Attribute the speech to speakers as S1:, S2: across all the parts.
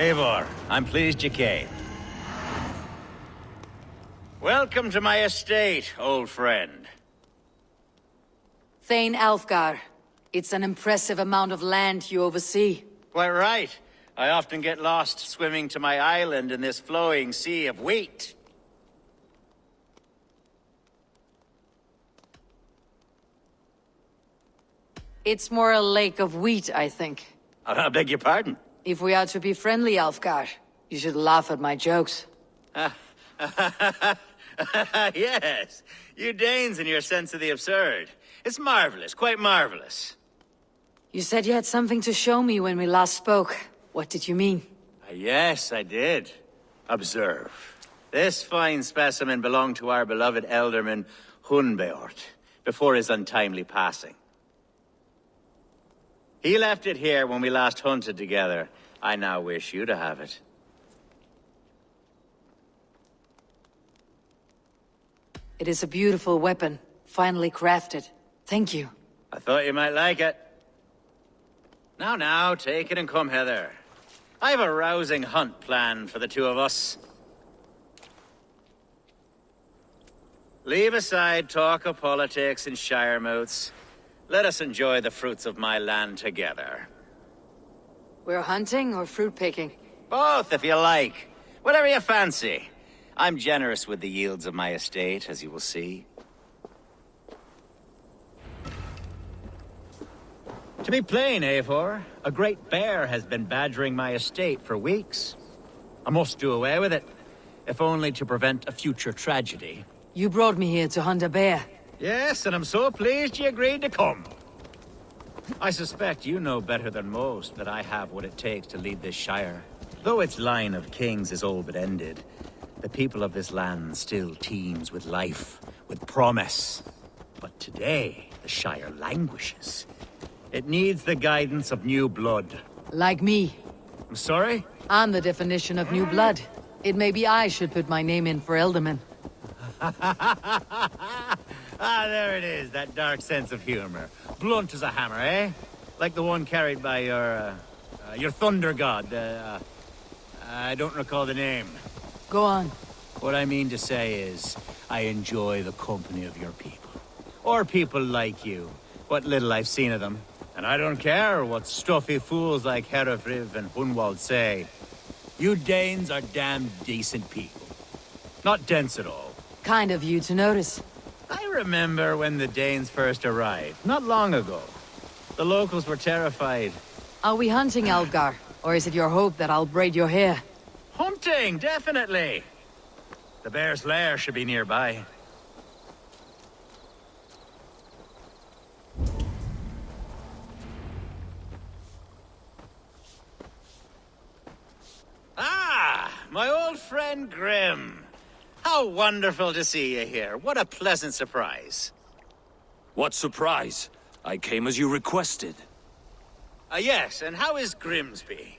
S1: Eivor, I'm pleased you came. Welcome to my estate, old friend.
S2: Thane Alfgar. It's an impressive amount of land you oversee.
S1: Quite right. I often get lost swimming to my island in this flowing sea of wheat.
S2: It's more a lake of wheat, I think.
S1: I beg your pardon?
S2: If we are to be friendly, Alfgar, you should laugh at my jokes.
S1: Yes, you Danes and your sense of the absurd. It's marvelous, quite marvelous.
S2: You said you had something to show me when we last spoke. What did you mean?
S1: Yes, I did. Observe. This fine specimen belonged to our beloved elderman, Hunbeort, before his untimely passing. He left it here when we last hunted together. I now wish you to have it.
S2: It is a beautiful weapon, finely crafted. Thank you.
S1: I thought you might like it. Now, take it and come hither. I have a rousing hunt planned for the two of us. Leave aside talk of politics and shire moots. Let us enjoy the fruits of my land together.
S2: We're hunting or fruit picking?
S1: Both, if you like. Whatever you fancy. I'm generous with the yields of my estate, as you will see. To be plain, Eivor, a great bear has been badgering my estate for weeks. I must do away with it, if only to prevent a future tragedy.
S2: You brought me here to hunt a bear.
S1: Yes, and I'm so pleased you agreed to come. I suspect you know better than most that I have what it takes to lead this shire. Though its line of kings is all but ended, the people of this land still teems with life, with promise. But today, the shire languishes. It needs the guidance of new blood.
S2: Like me.
S1: I'm sorry?
S2: I'm the definition of new blood. It may be I should put my name in for Elderman.
S1: There it is, that dark sense of humor. Blunt as a hammer, eh? Like the one carried by your thunder god. I don't recall the name.
S2: Go on.
S1: What I mean to say is, I enjoy the company of your people. Or people like you. What little I've seen of them. And I don't care what stuffy fools like Herefriv and Hunwald say. You Danes are damn decent people. Not dense at all.
S2: Kind of you to notice.
S1: I remember when the Danes first arrived, not long ago. The locals were terrified.
S2: Are we hunting, Alfgar? Or is it your hope that I'll braid your hair?
S1: Hunting, definitely! The bear's lair should be nearby. Ah, my old friend Grim. How wonderful to see you here. What a pleasant surprise.
S3: What surprise? I came as you requested.
S1: Yes, and how is Grimsby?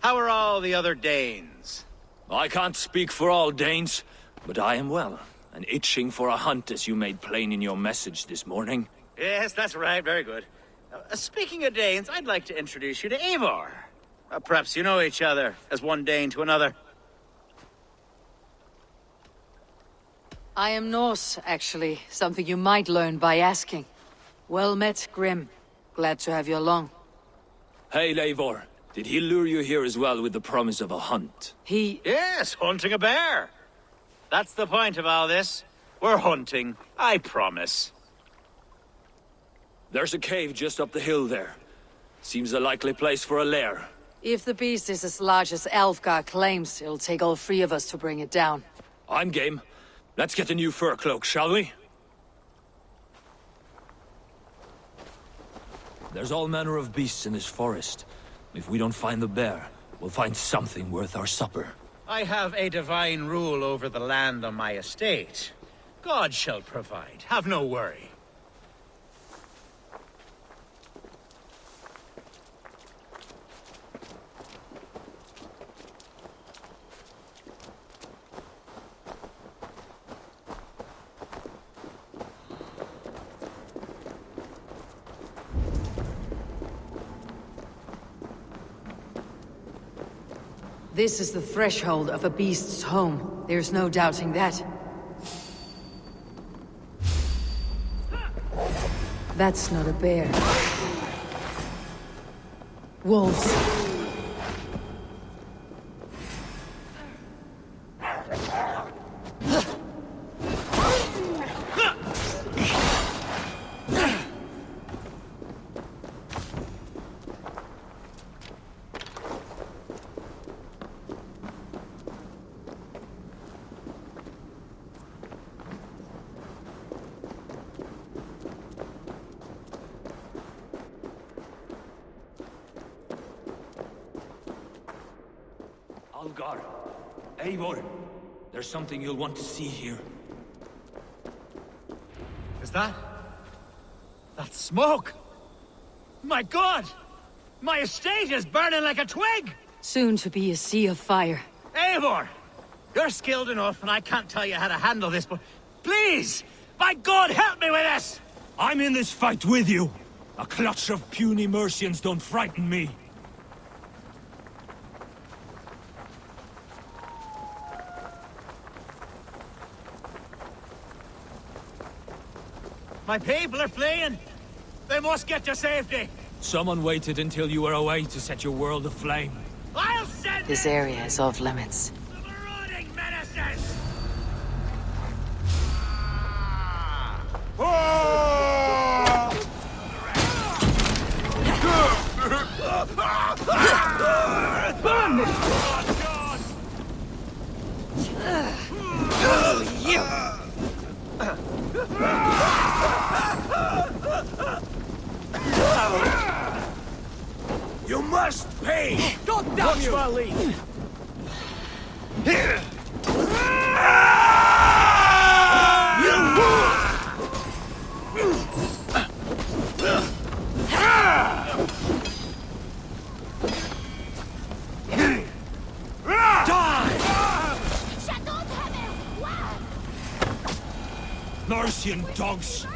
S1: How are all the other Danes?
S3: I can't speak for all Danes, but I am well, and itching for a hunt as you made plain in your message this morning.
S1: Yes, that's right. Very good. Speaking of Danes, I'd like to introduce you to Eivor. Perhaps you know each other, as one Dane to another.
S2: I am Norse, actually. Something you might learn by asking. Well met, Grim. Glad to have you along.
S3: Hey, Eivor. Did he lure you here as well with the promise of a hunt?
S1: Yes, hunting a bear. That's the point of all this. We're hunting, I promise.
S3: There's a cave just up the hill there. Seems a likely place for a lair.
S2: If the beast is as large as Alfgar claims, it'll take all three of us to bring it down.
S3: I'm game. Let's get a new fur cloak, shall we? There's all manner of beasts in this forest. If we don't find the bear, we'll find something worth our supper.
S1: I have a divine rule over the land on my estate. God shall provide, have no worry.
S2: This is the threshold of a beast's home. There's no doubting that. That's not a bear. Wolves.
S3: Algar, Eivor, there's something you'll want to see here.
S1: Is that... that smoke? My God! My estate is burning like a twig!
S2: Soon to be a sea of fire.
S1: Eivor! You're skilled enough, and I can't tell you how to handle this, but... please! By God, help me with this!
S3: I'm in this fight with you! A clutch of puny Mercians don't frighten me!
S1: My people are fleeing! They must get to safety!
S3: Someone waited until you were away to set your world aflame.
S1: I'll send
S2: This area is off limits.
S1: the marauding menaces!
S3: You must pay!
S1: God damn you! Watch my lead!
S3: Mercian dogs!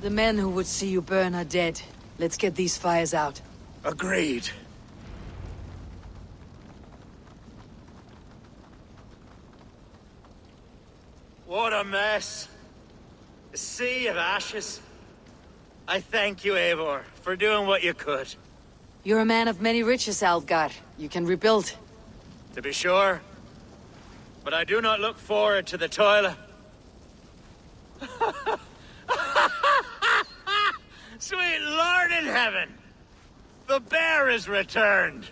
S2: The men who would see you burn are dead. Let's get these fires out.
S1: Agreed. What a mess. A sea of ashes. I thank you, Eivor, for doing what you could.
S2: You're a man of many riches, Algar. You can rebuild.
S1: To be sure. But I do not look forward to the toil. Sweet Lord in heaven! The bear is returned!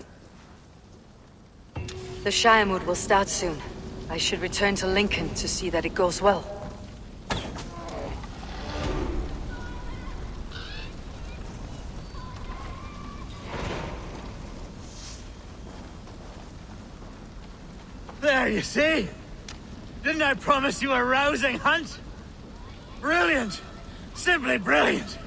S2: The Shiremood will start soon. I should return to Lincoln to see that it goes well.
S1: There, you see? Didn't I promise you a rousing hunt? Brilliant! Simply brilliant!